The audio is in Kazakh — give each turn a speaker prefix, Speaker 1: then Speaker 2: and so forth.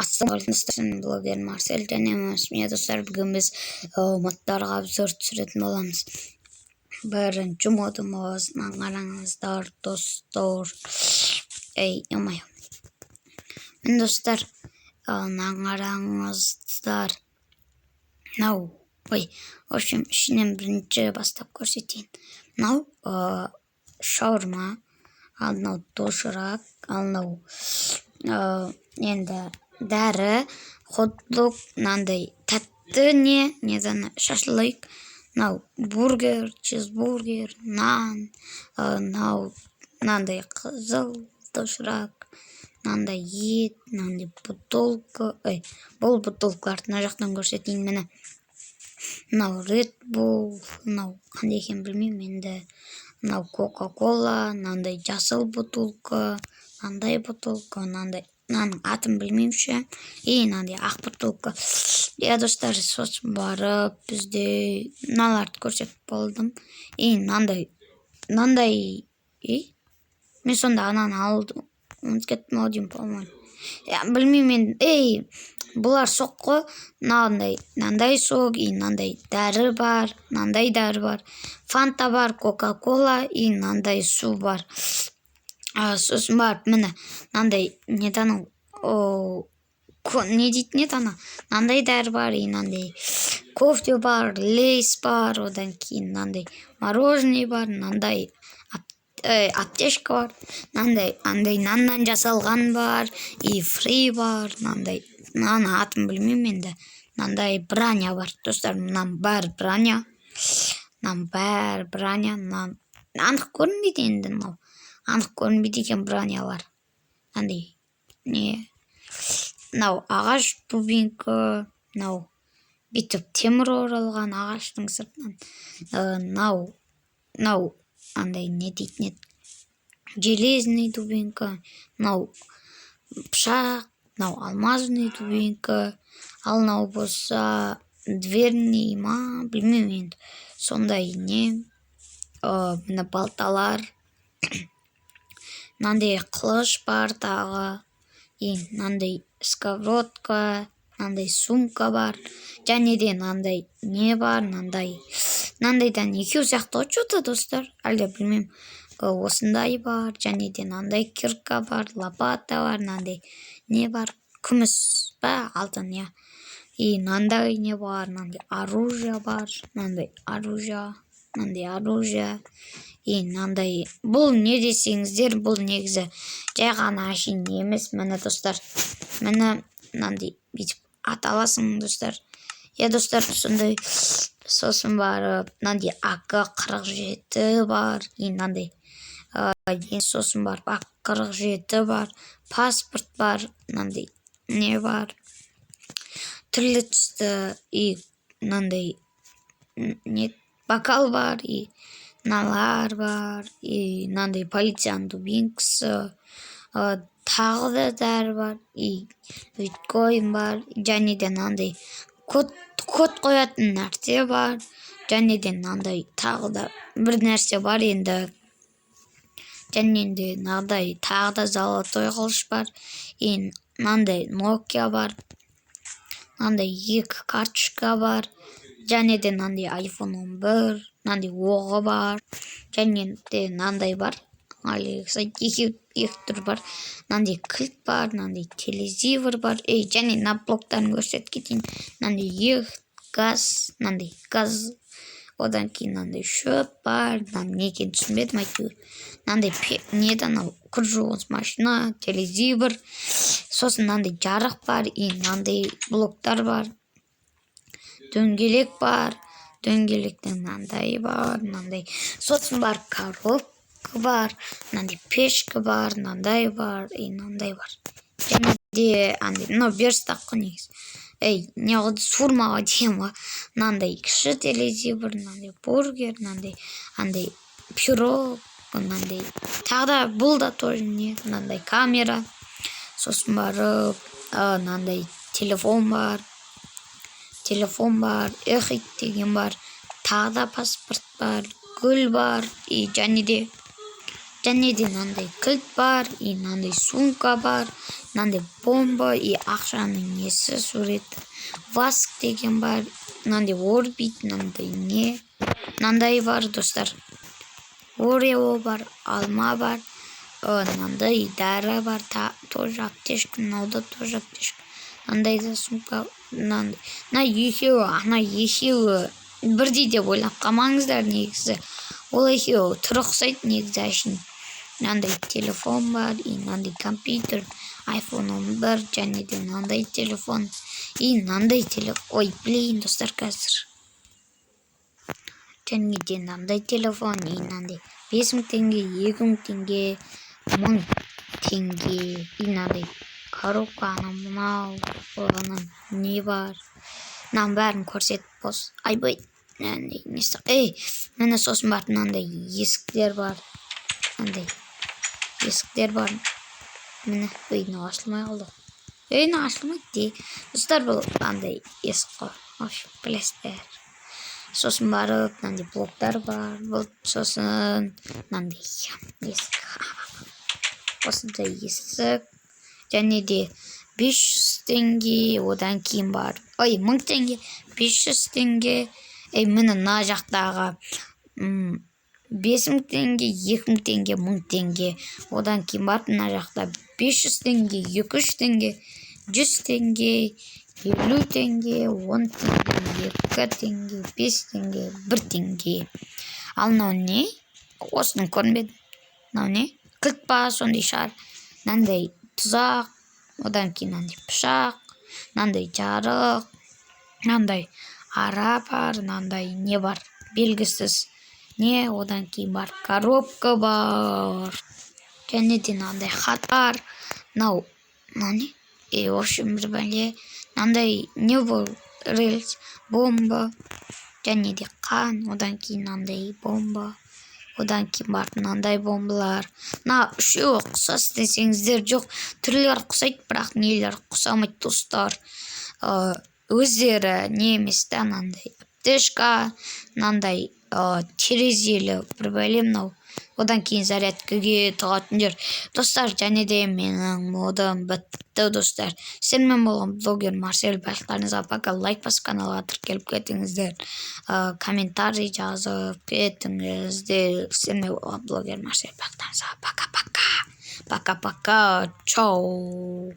Speaker 1: Ассалаумағалейкум, блогер Марсель және достар, бүгін біз модтарға обзор түсіретін боламыз. Бірінші модымыз, қараңыздар достар. Мен достар, қараңыздар. В общем, ішінен бірінші бастап көрсетейін. Мынау шаурма, ал мынау доширак, ал мынау енді дәрі, хот-дог, мынандай тәтті неден шашлык, мынау бургер, чизбургер, нан, мынау мынандай қызыл доширак, мынандай ет, мынандай бутылка, бұл бутылкаларды мына жақтан көрсетейін. Міне мынау Red Bull, мынау қандай екенін білмеймін енді. Мынау Кока-кола, мынандай жасыл бутылка, мынандай бутылка, мынандай мынаның атын білмеймін ше. Мынандай ақ бутылка. Достар, сосын барып бізде мыналарды көрсетіп болдым. Мынандай мен сонда ананы алдым. Ұмытып кеттім ау деймін, по-моему. Білмеймін мен. Бұлар соққы, мынандай сок, мынандай дәрі бар, мынандай дәрі бар, фанта бар, кока-кола, мынандай су бар. Сосын барып міне мынандай не дейтін еді ана, мынандай дәрі бар, мынандай кофе бар, лейс бар, одан кейін мынандай мороженое бар, мынандай аптечка бар, мынандай наннан жасалған бар, и фри бар, мынандай мынаны атын білмеймін енді. Мынандай браня бар, достар, мынаның бәрі браня. Анық көрінбейді енді, мынау. Анық көрінбейді екен бранялар. Мынау ағаш дубинка, мынау бүйтіп темір оралған ағаштың сыртынан. Мынау андай не дейтін еді, железный дубинка, мынау пышақ, мынау алмазный дубинка, ал мынау болса дверный ма, білмеймін енді. Сондай не, мына балталар, мынандай қылыш бар тағы, мынандай сковородка, мынандай сумка бар, және де мынандай не бар, мынандайдан екеу сияқты отыр достар, әлде білмеймін. Осындай бар, және де мынандай кирка бар, лопата бар, мынандай не бар, күміс ба, алтын, мынандай не бар, мынандай оружие бар, мынандай оружие, мынандай, бұл не десеңіздер, бұл негізі жай ғана әшейін емес. Міне достар, міне мынандай бүйтіп аталасың достар. Достар, сондай. Сосын барып мынандай АК-47 бар, мынандай. Сосын барып АК-47 бар, паспорт бар, мынандай не бар, түрлі түсті, мынандай бокал бар, мыналар бар, мынандай полицияның дубинкасы, тағы да дәрі бар, биткоин бар, және де мынандай код қоятын нәрсе бар, және де мынандай тағы да бір нәрсе бар енді. Және де мынандай тағы да золотой қылыш бар, мынандай Nokia бар, мынандай 2 карточка бар, және де мынандай iPhone 11, мынандай оғы бар, және де мынандай бар, екі түр бар, мынандай кілт бар, мынандай телевизор бар, және мына блоктарын көрсетіп кетейін. Мынандай газ, одан кейін мынандай шөп бар, не екенін түсінбедім әйтеуір. Мынандай кір жуғыш машина, телевизор, сосын мынандай жарық бар, мынандай блоктар бар, дөңгелек бар, дөңгелектен мынандай бар, сосын бар коробка бар, мынандай пешка бар, мынандай бар, және де мынау берстақ негізі. Неғылды сурмаға дейін ба, мынандай кіші телевизор, мынандай бургер, мынандай пирог, мынандай тағы да бұл да тоже не, мынандай камера. Сосын барып мынандай телефон бар, эхит деген бар, тағы да паспорт бар, гүл бар, және де және де мынандай кілт бар, и мынандай сумка бар, мынандай бомба, и ақшаның несі суреті, васк деген бар, мынандай орбит, мынандай не, мынандай бар достар, орео бар, алма бар, мынандай дәрі бар, тоже аптешка, мынауда тоже аптешка, мынандай да сумка, мынандай, мына екеуі, ана екеуі бірдей деп ойлап қалмаңыздар негізі, ол екеуі түрі ұқсайды негізі әшейін. Мынандай телефон бар, и мынандай компьютер, iPhone 11, және де мынандай телефон, и мынандай телефон, ой, білейін достар қазір. Және де мынандай телефон, и мынандай 5000 теңге, 2000 теңге, 1000 теңге, и мынандай коробка, ана мынау, оғанан не бар. Мынаның бәрін көрсетіп бос. Айбай, мынандай несі. Міне сосын бар, мынандай есіктер бар. Мынандай есіктер бар. Міне, мынау ашылмай қалды. Мынау ашылмайды де. Достар, бұл мынандай есік қой. Білесіздер. Сосын барып, мынандай блоктар бар. Сосын мынандай есік. Осындай есік. Және де 500 теңге, одан кейін бар. 1000 теңге, 500 теңге. Міне мына жақтағы 5000 теңге, 2000 теңге, 1000 теңге. Одан кейін бар, мына жақта 500 теңге, 200 теңге, 100 теңге, 50 теңге, 10 теңге, 2 теңге, 5 теңге, 1 теңге. Ал мынау не? Осыны көрмедім. Мынау не? Кілт па, сондай шығар. Мынандай тұзақ, одан кейін мынандай пышақ, мынандай жарық, мынандай ара бар, мынандай не бар, белгісіз не, одан кейін бар, коробка бар, және де мынандай хат бар, мынау не? В общем, бір бәле, мынандай не бол, рельс, бомба, және де қан, одан кейін мынандай бомба, одан кейін бар мынандай бомбалар. Мына үшеуі ұқсас десеңіздер, жоқ, түрлері ұқсайды, бірақ нелер ұқсамайды достар. Өздері не емес та, мынандай аптешка, мынандай терезелі бір бәле мынау. Одан кейін зарядкаге тығатын жер. Достар, және де менің модым бітті достар. Сенімен болған блогер Марсель. Барлықтарыңызға пока. Лайк басып каналға тіркеліп кетіңіздер. Комментарий жазып кетіңіздер. Сенімен болған блогер Марсель. Барлықтарыңызға пока-пока. Пока-пока. Чау.